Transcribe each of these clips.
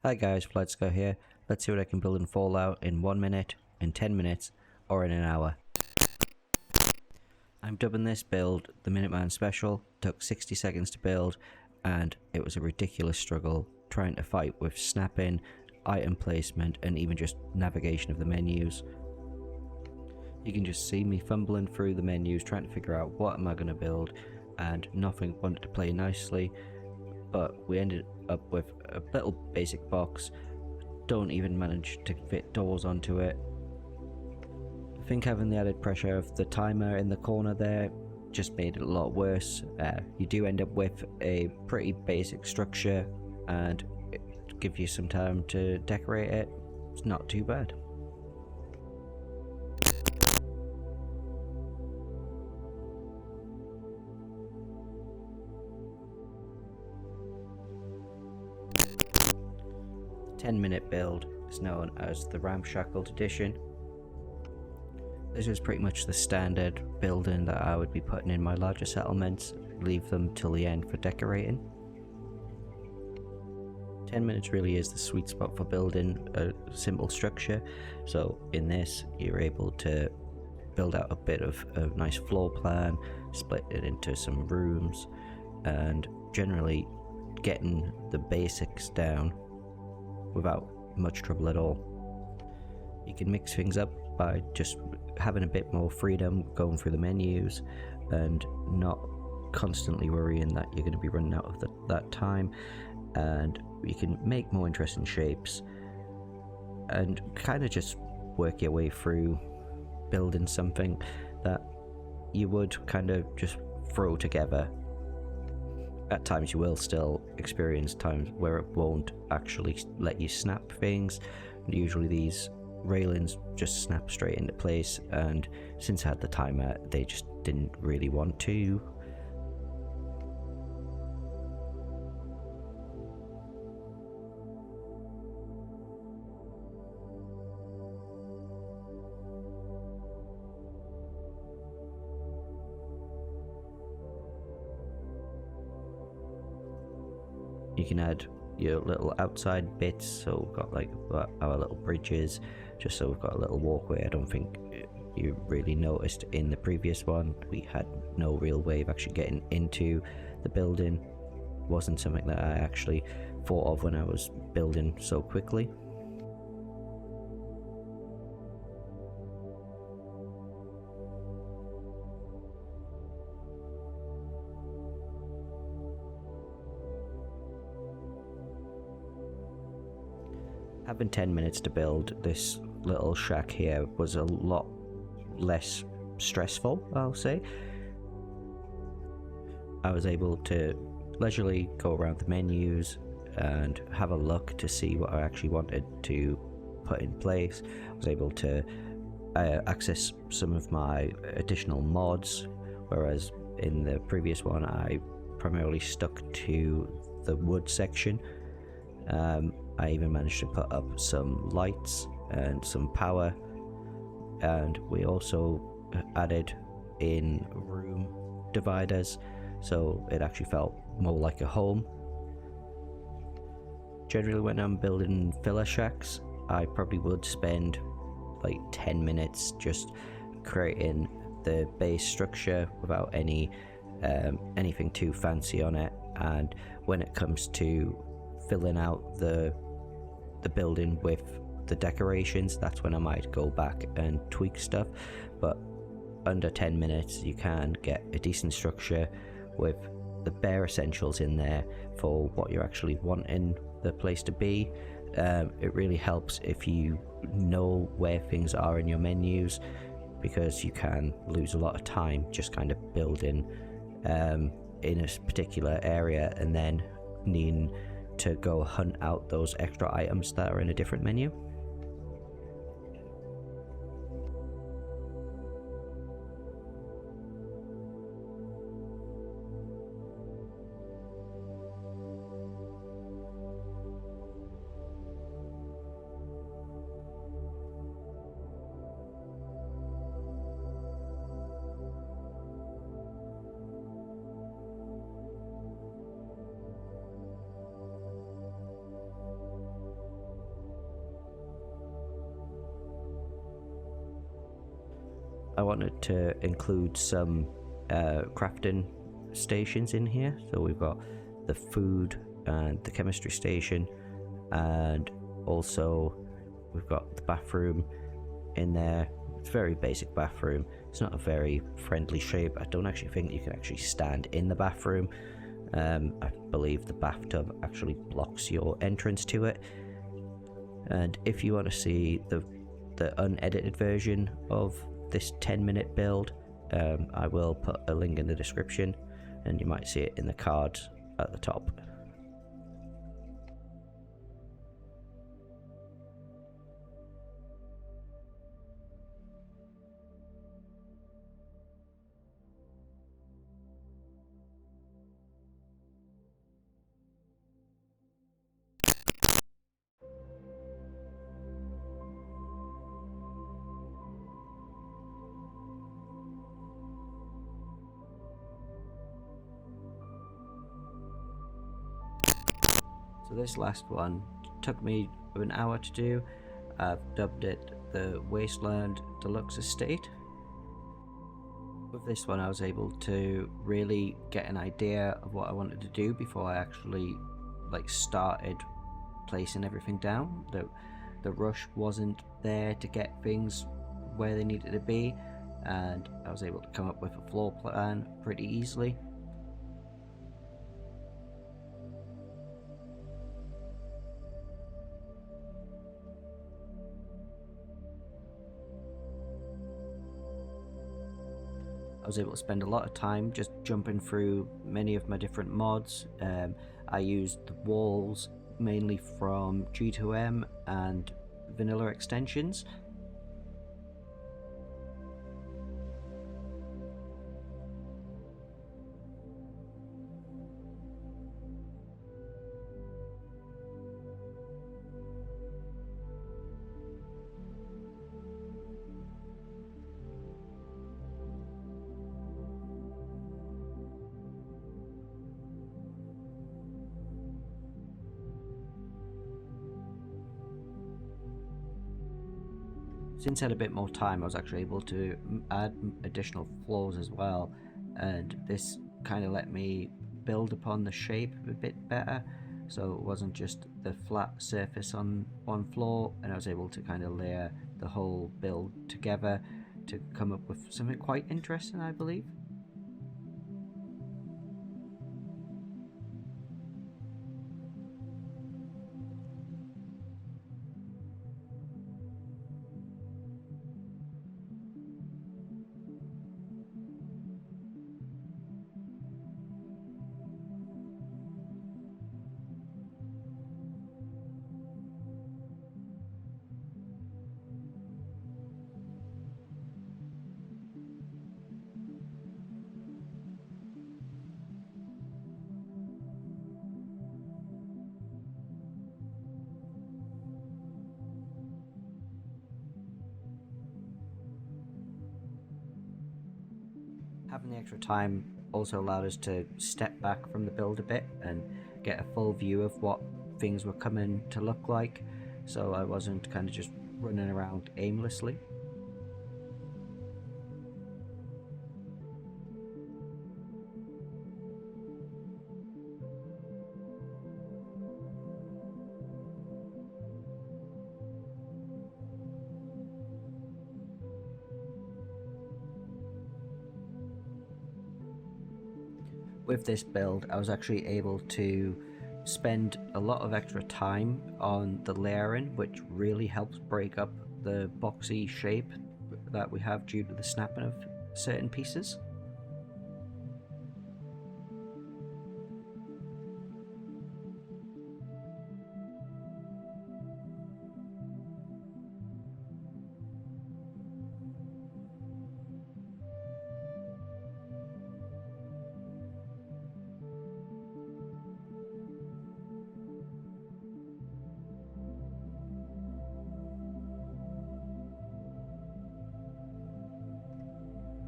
Hi guys, Let's Go here. Let's see what I can build in Fallout in 1 minute, in 10 minutes, or in an hour. I'm dubbing this build the Minuteman Special. Took 60 seconds to build, and it was a ridiculous struggle trying to fight with snapping, item placement, and even just navigation of the menus. You can just see me fumbling through the menus trying to figure out what am I going to build, and nothing wanted to play nicely, but we ended up with a little basic box. Don't even manage to fit doors onto it. I think having the added pressure of the timer in the corner there just made it a lot worse. You do end up with a pretty basic structure, and it gives you some time to decorate it. It's not too bad. The 10-minute build is known as the Shackled edition. This is pretty much the standard building that I would be putting in my larger settlements, leave them till the end for decorating. 10 minutes really is the sweet spot for building a simple structure, so in this you're able to build out a bit of a nice floor plan, split it into some rooms, and generally getting the basics down without much trouble at all. You can mix things up by just having a bit more freedom going through the menus and not constantly worrying that you're going to be running out of that time, and you can make more interesting shapes and kind of just work your way through building something that you would kind of just throw together. At times you will still experience times where it won't actually let you snap things. Usually these railings just snap straight into place, and since I had the timer they just didn't really want to. You can add your little outside bits, so we've got like our little bridges, just so we've got a little walkway. I don't think you really noticed in the previous one we had no real way of actually getting into the building. Wasn't something that I actually thought of when I was building so quickly. Having 10 minutes to build this little shack here was a lot less stressful, I'll say. I was able to leisurely go around the menus and have a look to see what I actually wanted to put in place. I was able to access some of my additional mods, whereas in the previous one I primarily stuck to the wood section. I even managed to put up some lights and some power, and we also added in room dividers, so it actually felt more like a home. Generally when I'm building villa shacks, I probably would spend like 10 minutes just creating the base structure without anything too fancy on it, and when it comes to filling out the building with the decorations, that's when I might go back and tweak stuff. But under 10 minutes you can get a decent structure with the bare essentials in there for what you're actually wanting the place to be. It really helps if you know where things are in your menus, because you can lose a lot of time just kind of building in a particular area and then needing to go hunt out those extra items that are in a different menu. I wanted to include some crafting stations in here. So we've got the food and the chemistry station, and also we've got the bathroom in there. It's a very basic bathroom. It's not a very friendly shape. I don't actually think you can actually stand in the bathroom. I believe the bathtub actually blocks your entrance to it. And if you want to see the unedited version of this 10-minute build, I will put a link in the description, and you might see it in the cards at the top. So this last one took me an hour to do. I've dubbed it the Wasteland Deluxe Estate. With this one I was able to really get an idea of what I wanted to do before I actually started placing everything down. The rush wasn't there to get things where they needed to be, and I was able to come up with a floor plan pretty easily. I was able to spend a lot of time just jumping through many of my different mods. I used the walls mainly from G2M and vanilla extensions. Since I had a bit more time, I was actually able to add additional floors as well, and this kind of let me build upon the shape a bit better, so it wasn't just the flat surface on one floor, and I was able to kind of layer the whole build together to come up with something quite interesting, I believe. Having the extra time also allowed us to step back from the build a bit and get a full view of what things were coming to look like, so I wasn't kind of just running around aimlessly. With this build, I was actually able to spend a lot of extra time on the layering, which really helps break up the boxy shape that we have due to the snapping of certain pieces.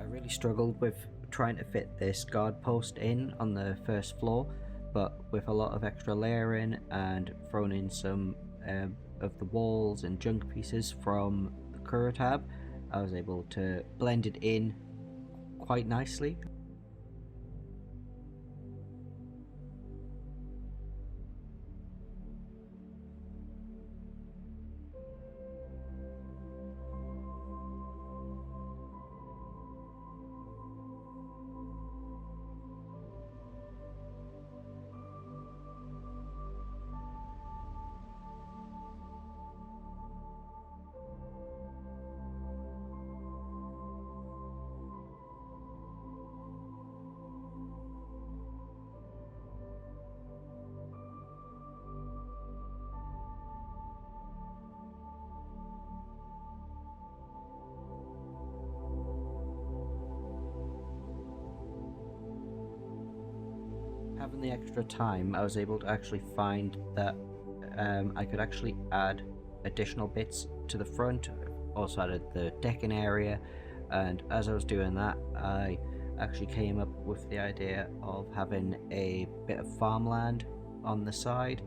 Really struggled with trying to fit this guard post in on the first floor, but with a lot of extra layering and throwing in some of the walls and junk pieces from the Kura tab, I was able to blend it in quite nicely. Having the extra time, I was able to actually find that I could actually add additional bits to the front. Also added the decking area, and as I was doing that, I actually came up with the idea of having a bit of farmland on the side.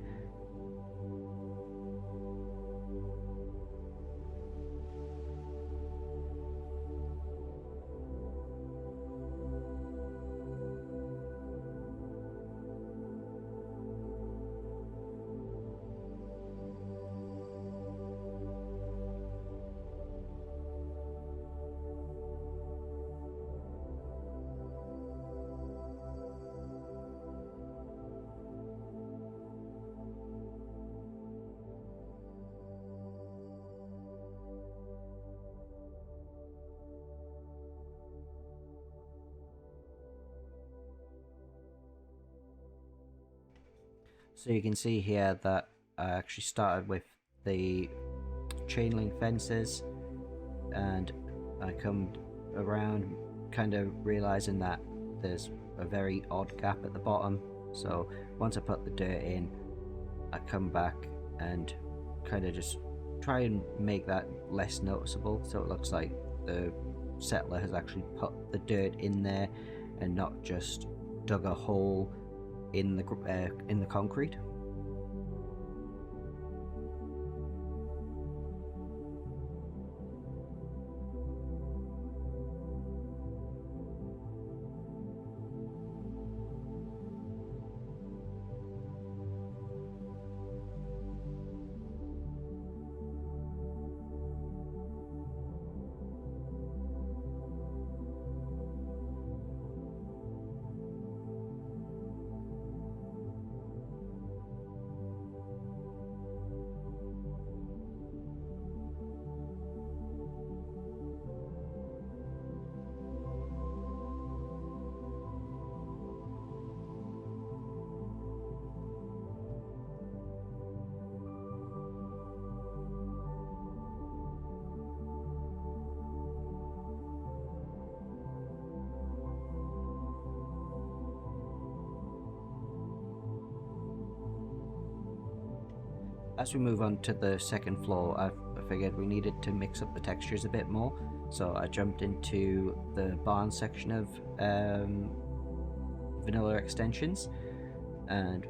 So you can see here that I actually started with the chain link fences, and I come around kind of realizing that there's a very odd gap at the bottom. So once I put the dirt in, I come back and kind of just try and make that less noticeable, so it looks like the settler has actually put the dirt in there and not just dug a hole in the concrete. As we move on to the second floor, I figured we needed to mix up the textures a bit more, so I jumped into the barn section of vanilla extensions and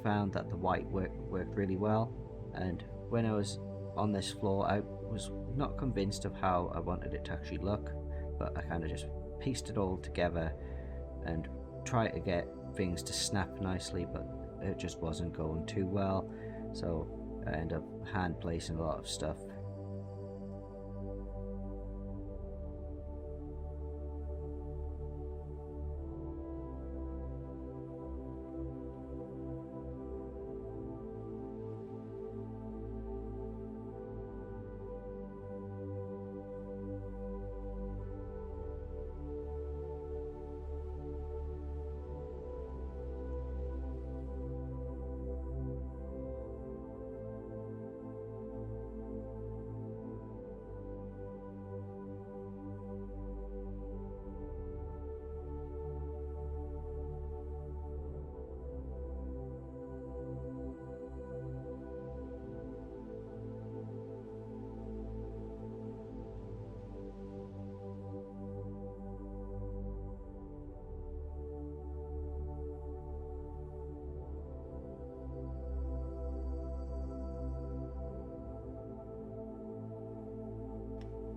found that the white worked really well. And when I was on this floor, I was not convinced of how I wanted it to actually look, but I kind of just pieced it all together and tried to get things to snap nicely, but it just wasn't going too well. So I ended up hand placing a lot of stuff.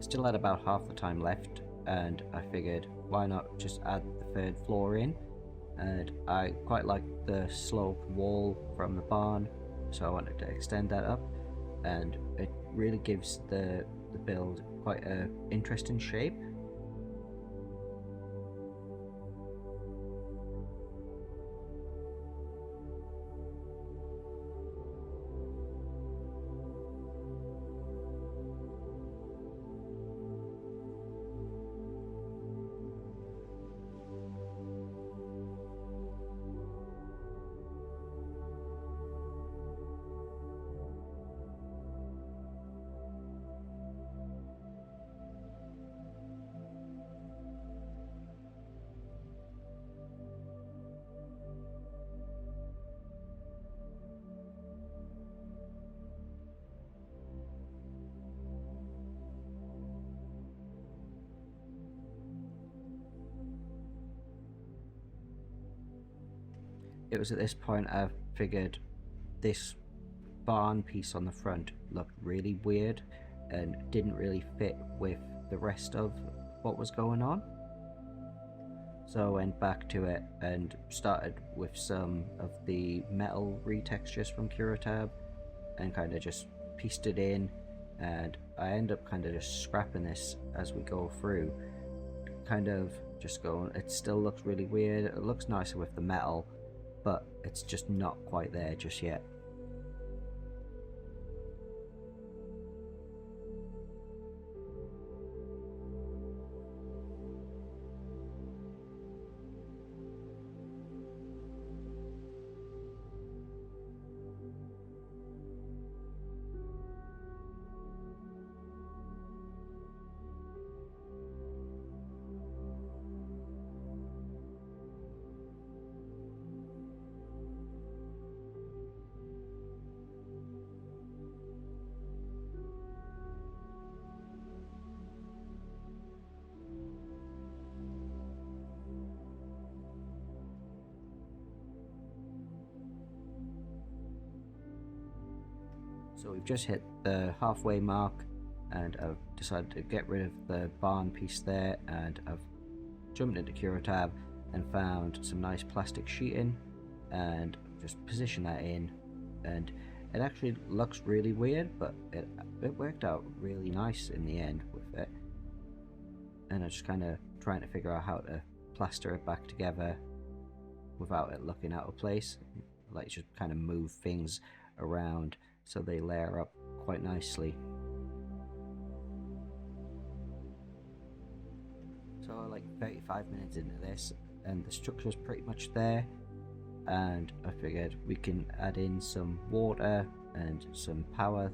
Still had about half the time left, and I figured why not just add the 3rd floor in. And I quite like the slope wall from the barn, so I wanted to extend that up, and it really gives the build quite a interesting shape. It was at this point I figured this barn piece on the front looked really weird and didn't really fit with the rest of what was going on. So I went back to it and started with some of the metal retextures from Curatab and kind of just pieced it in, and I end up kind of just scrapping this as we go through, kind of just going, it still looks really weird, it looks nicer with the metal, but it's just not quite there just yet. So we've just hit the halfway mark, and I've decided to get rid of the barn piece there, and I've jumped into Curatab and found some nice plastic sheeting and just position that in, and it actually looks really weird, but it worked out really nice in the end with it. And I'm just kind of trying to figure out how to plaster it back together without it looking out of place, like just kind of move things around so they layer up quite nicely. So like 35 minutes into this and the structure's pretty much there, and I figured we can add in some water and some power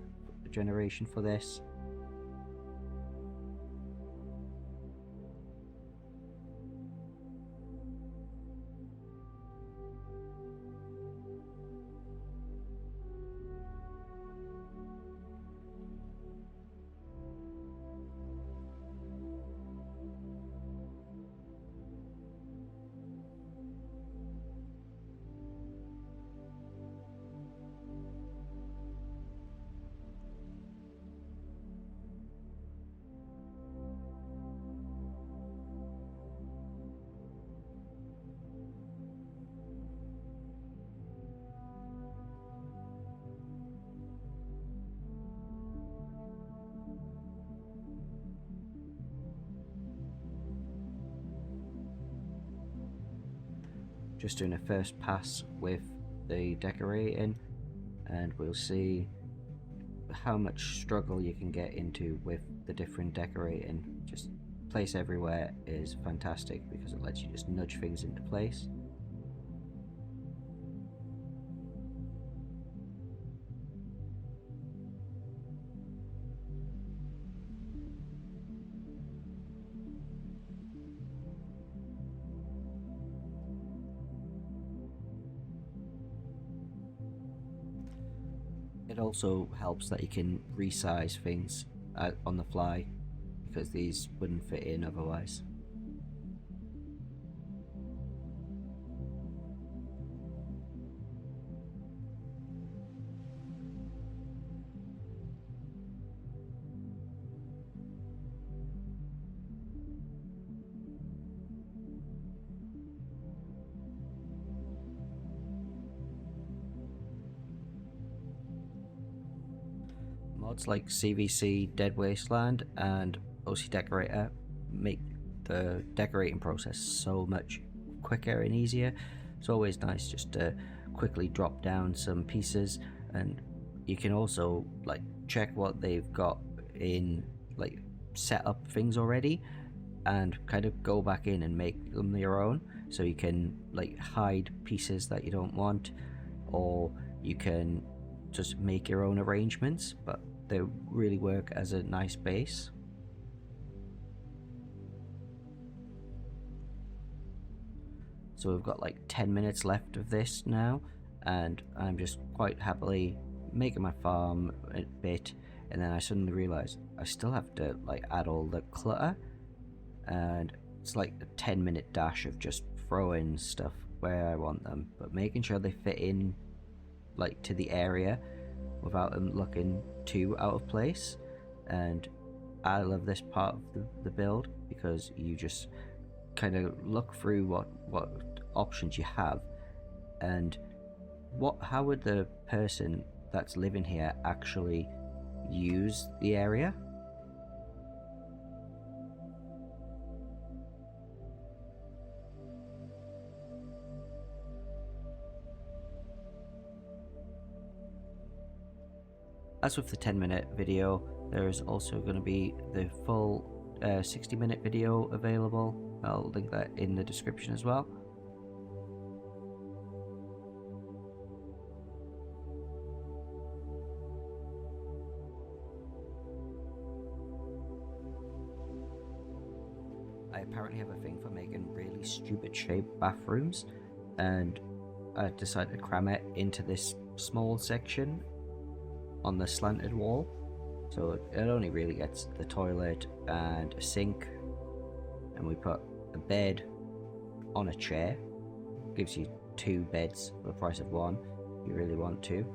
generation for this. Just doing a first pass with the decorating, and we'll see how much struggle you can get into with the different decorating. Just place everywhere is fantastic because it lets you just nudge things into place. It also helps that you can resize things on the fly, because these wouldn't fit in otherwise. Mods like CVC, Dead Wasteland, and OC Decorator make the decorating process so much quicker and easier. It's always nice just to quickly drop down some pieces, and you can also like check what they've got in like set up things already and kind of go back in and make them your own. So you can like hide pieces that you don't want, or you can just make your own arrangements, but they really work as a nice base. So we've got like 10 minutes left of this now, and I'm just quite happily making my farm a bit, and then I suddenly realized I still have to like add all the clutter, and it's like a 10-minute dash of just throwing stuff where I want them, but making sure they fit in like to the area without them looking too out of place. And I love this part of the build because you just kind of look through what options you have, and how would the person that's living here actually use the area. As with the 10-minute video, there is also going to be the full 60-minute video available. I'll link that in the description as well. I apparently have a thing for making really stupid shaped bathrooms, and I decided to cram it into this small section on the slanted wall. So it only really gets the toilet and a sink, and we put a bed on a chair. Gives you 2 beds for the price of 1 if you really want to.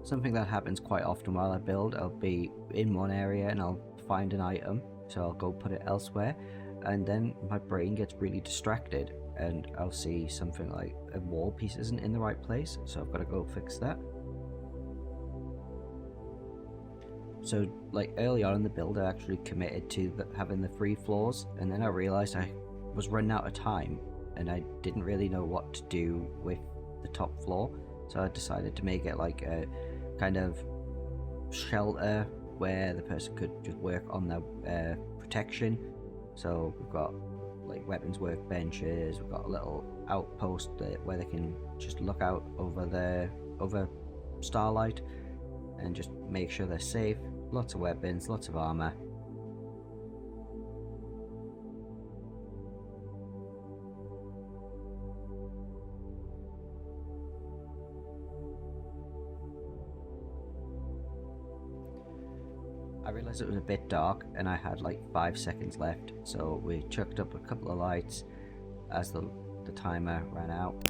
Something that happens quite often while I build, I'll be in one area and I'll find an item, so I'll go put it elsewhere, and then my brain gets really distracted and I'll see something like a wall piece isn't in the right place, so I've got to go fix that. So like early on in the build, I actually committed to having the 3 floors, and then I realized I was running out of time and I didn't really know what to do with the top floor, so I decided to make it like a kind of shelter where the person could just work on their protection. So we've got like weapons workbenches, we've got a little outpost where they can just look out over starlight and just make sure they're safe. Lots of weapons, lots of armor. I realized it was a bit dark and I had like 5 seconds left, so we chucked up a couple of lights as the timer ran out.